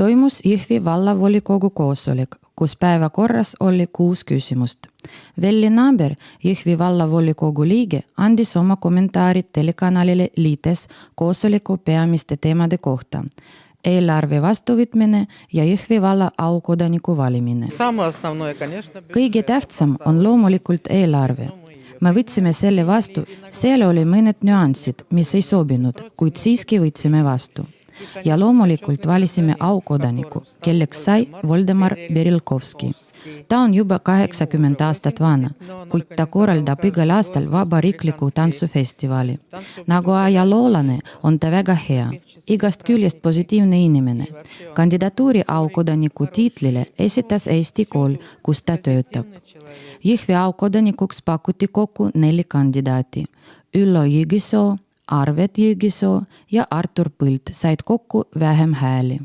Toimus Jõhvi vallavolikogu koosolek, kus päevakorras oli 6 küsimust. Velli Naaber, Jõhvi vallavolikogu liige, andis oma kommentaarid telekanalile Liites koosoleku peamiste teemade kohta. Eelarve vastuvõtmine ja Jõhvi valla aukodaniku valimine. Kõige tähtsam on loomulikult eelarve. Me võtsime selle vastu, seal oli mõned nüansid, mis ei sobinud, kuid siiski võtsime vastu. Ja loomulikult valisime aukodaniku, kelleks sai Voldemar Berilkovski. Ta on juba 80 aastat vana, kuid ta korraldab igal aastal vabariikliku tantsufestivali. Nagu ajaloolane on ta väga hea, igast küljest positiivne inimene. Kandidatuuri aukodaniku tiitlile esitas Eesti kool, kus ta töötab. Jõhvi aukodanikuks pakuti kokku 4 kandidaati. Üllo Jõgisoo, Arvet Jõgisoo ja Artur Põld said kokku vähem hääli.